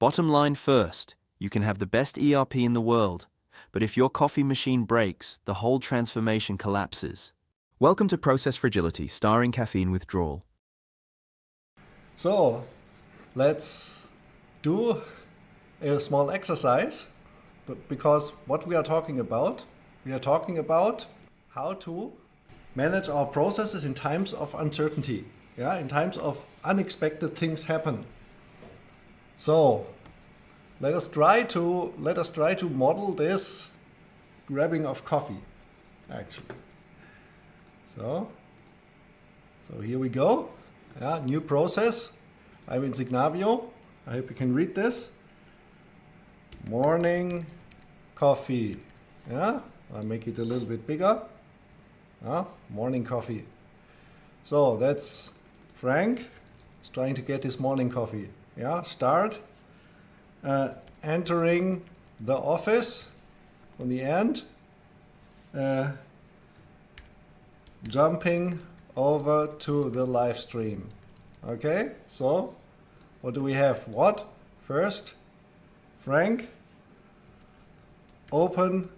Bottom line first, you can have the best ERP in the world, but if your coffee machine breaks, the whole transformation collapses. Welcome to Process Fragility, starring caffeine withdrawal. So, let's do a small exercise, because what we are talking about how to manage our processes in times of uncertainty, in times of unexpected things happen. So, let us try to model this grabbing of coffee, actually. So here we go. New process. I'm in Signavio. I hope you can read this. Morning coffee. I'll make it a little bit bigger. Morning coffee. So that's Frank. He's trying to get his morning coffee. Start. Entering the office on the end. Jumping over to the live stream. Okay, so what do we have? First, Frank, open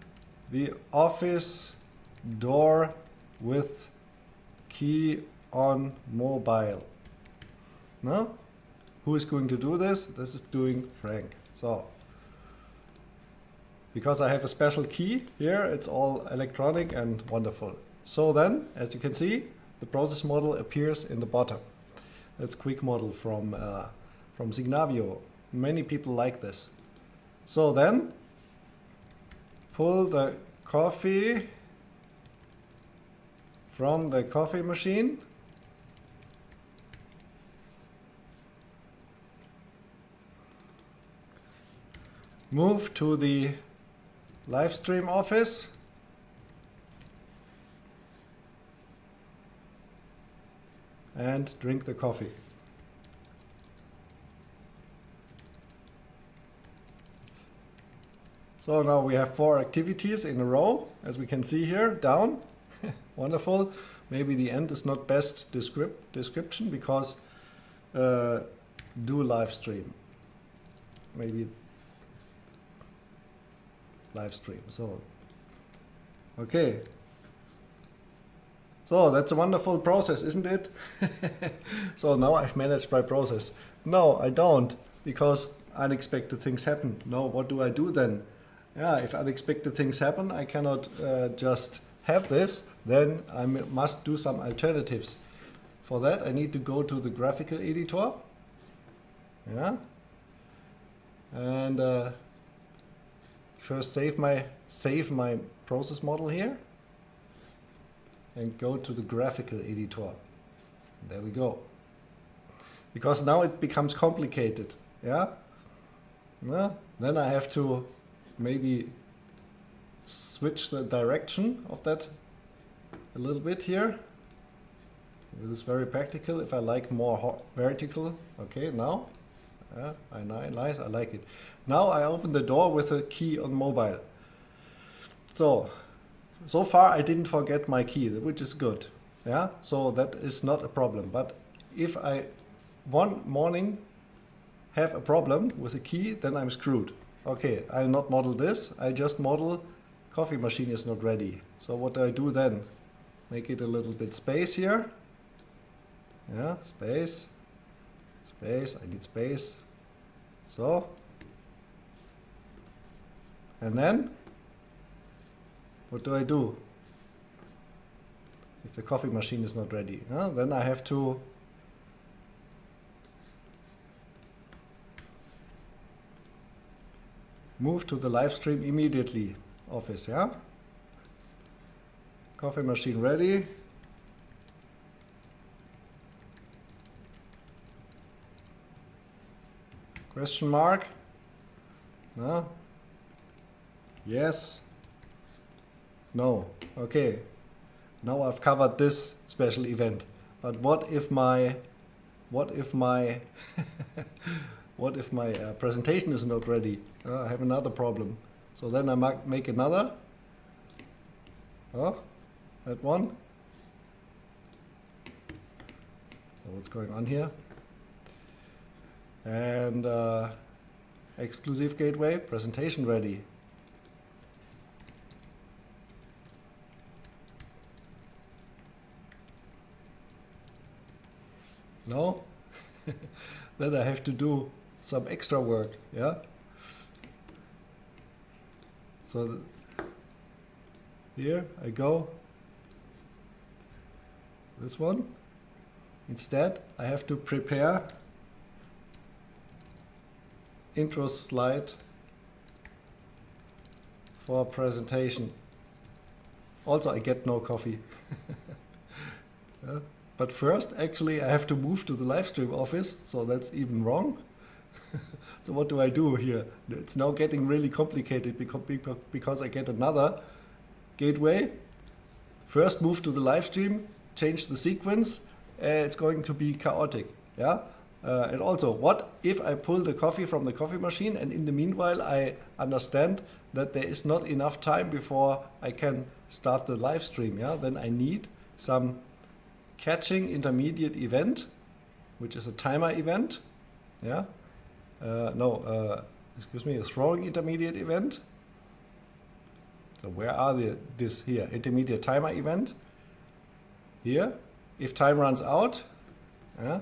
the office door with key on mobile. No? Who is going to do this? This is doing Frank. So, because I have a special key here, it's all electronic and wonderful. So then, as you can see, the process model appears in the bottom. That's quick model from Signavio. Many people like this. So then, pull the coffee from the coffee machine. Move to the live stream office. And drink the coffee. So now we have 4 activities in a row, as we can see here, down. Wonderful. Maybe the end is not best description, because do live stream. Maybe live stream. So, okay. So that's a wonderful process, isn't it? So now I've managed my process. No, I don't, because unexpected things happen. No, what do I do then? If unexpected things happen, I cannot just have this. Then I must do some alternatives. For that, I need to go to the graphical editor. And first save my process model here. And go to the graphical editor. There we go. Because now it becomes complicated. Then I have to maybe switch the direction of that a little bit here. This is very practical. If I like more vertical, okay, now. Nice, I like it. Now I open the door with a key on mobile. So far I didn't forget my key, which is good. So that is not a problem. But if I one morning have a problem with a key, then I'm screwed. Okay, I'll not model this. I just model coffee machine is not ready. So what do I do then? Make it a little bit space here. Space. I need space. So. And then what do I do? If the coffee machine is not ready, then I have to move to the live stream immediately office. Coffee machine ready. Question mark? Yes. No. Okay. Now I've covered this special event. But what if my presentation is not ready? I have another problem. So then I might make another. That one. So what's going on here? And exclusive gateway, presentation ready. No? Then I have to do some extra work, yeah? So here I go. This one. Instead, I have to prepare intro slide for presentation. Also, I get no coffee. Yeah. But first, actually, I have to move to the live stream office, so that's even wrong. So what do I do here? It's now getting really complicated because I get another gateway. First move to the live stream, change the sequence. It's going to be chaotic. Yeah. And also, what if I pull the coffee from the coffee machine and in the meanwhile I understand that there is not enough time before I can start the live stream? Yeah. Then I need some catching intermediate event, which is a timer event. Yeah. Excuse me, a throwing intermediate event. So where are this here? Intermediate timer event. Here, if time runs out, yeah,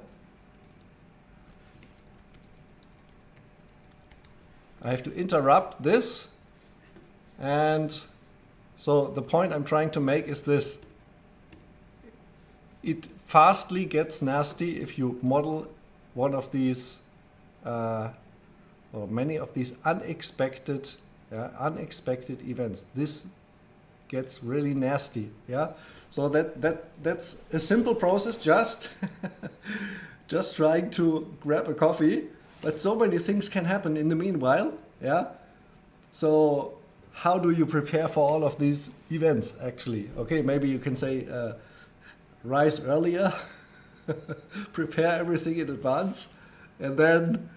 I have to interrupt this. And so the point I'm trying to make is this. It fastly gets nasty if you model one of these or many of these unexpected events. This gets really nasty. Yeah. So that's a simple process. Just trying to grab a coffee, but so many things can happen in the meanwhile. Yeah. So how do you prepare for all of these events? Actually, okay, maybe you can say rise earlier, prepare everything in advance, and then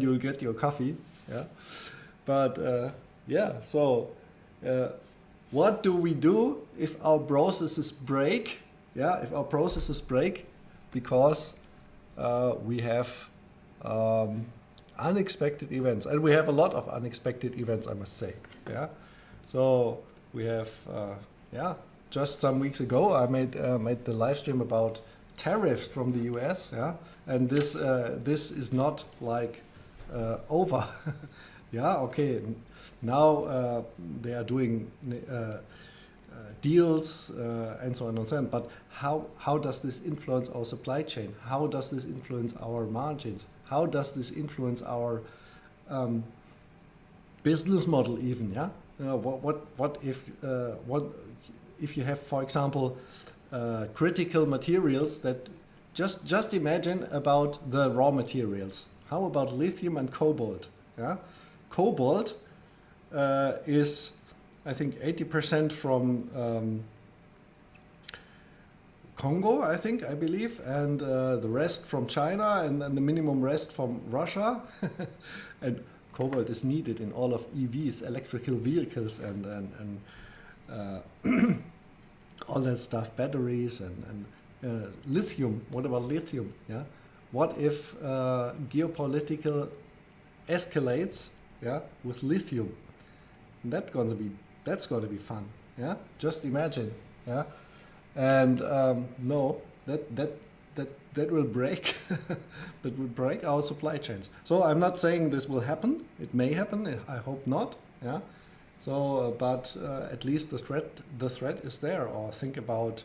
you'll get your coffee. Yeah. But yeah. So what do we do if our processes break? Yeah. If our processes break because we have unexpected events, and we have a lot of unexpected events, I must say. Yeah. So we have just some weeks ago I made the live stream about tariffs from the US. Yeah. And this is not like over. Yeah. Okay. Now they are doing deals and so on and so on. But how does this influence our supply chain? How does this influence our margins? How does this influence our business model even? Yeah. What if you have, for example, critical materials that just imagine about the raw materials. How about lithium and cobalt? Yeah. Cobalt is, I think, 80% from Congo, I believe, and the rest from China, and the minimum rest from Russia. And cobalt is needed in all of EVs, electrical vehicles, and all that stuff, batteries and lithium. What about lithium? Yeah. What if geopolitical escalates? Yeah, with lithium. That's going to be fun. Yeah, just imagine. Yeah, and no, that will break. That will break our supply chains. So I'm not saying this will happen. It may happen. I hope not. Yeah. So, but at least the threat is there. Or think about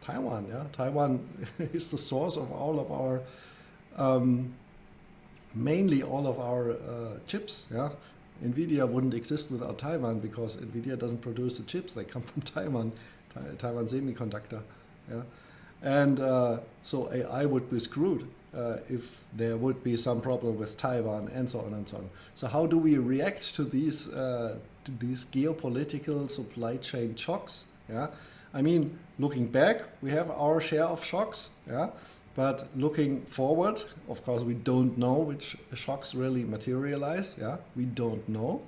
Taiwan. Yeah, Taiwan is the source of all of our, mainly all of our chips. Yeah, NVIDIA wouldn't exist without Taiwan because NVIDIA doesn't produce the chips. They come from Taiwan, Taiwan Semiconductor. Yeah, and so AI would be screwed if there would be some problem with Taiwan and so on and so on. So how do we react to these geopolitical supply chain shocks? Yeah, I mean, looking back, we have our share of shocks. Yeah, but looking forward, of course, we don't know which shocks really materialize. Yeah, we don't know,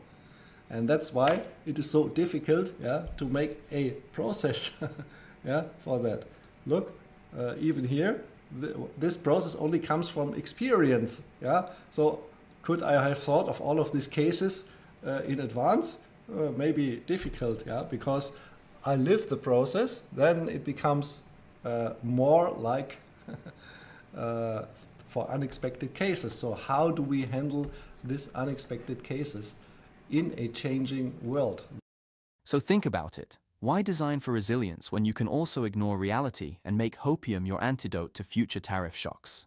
and that's why it is so difficult. Yeah, to make a process. Yeah, for that. Look, even here, this process only comes from experience. Yeah. So could I have thought of all of these cases in advance? Maybe difficult. Yeah, because I live the process. Then it becomes more like for unexpected cases. So how do we handle these unexpected cases in a changing world? So think about it. Why design for resilience when you can also ignore reality and make hopium your antidote to future tariff shocks?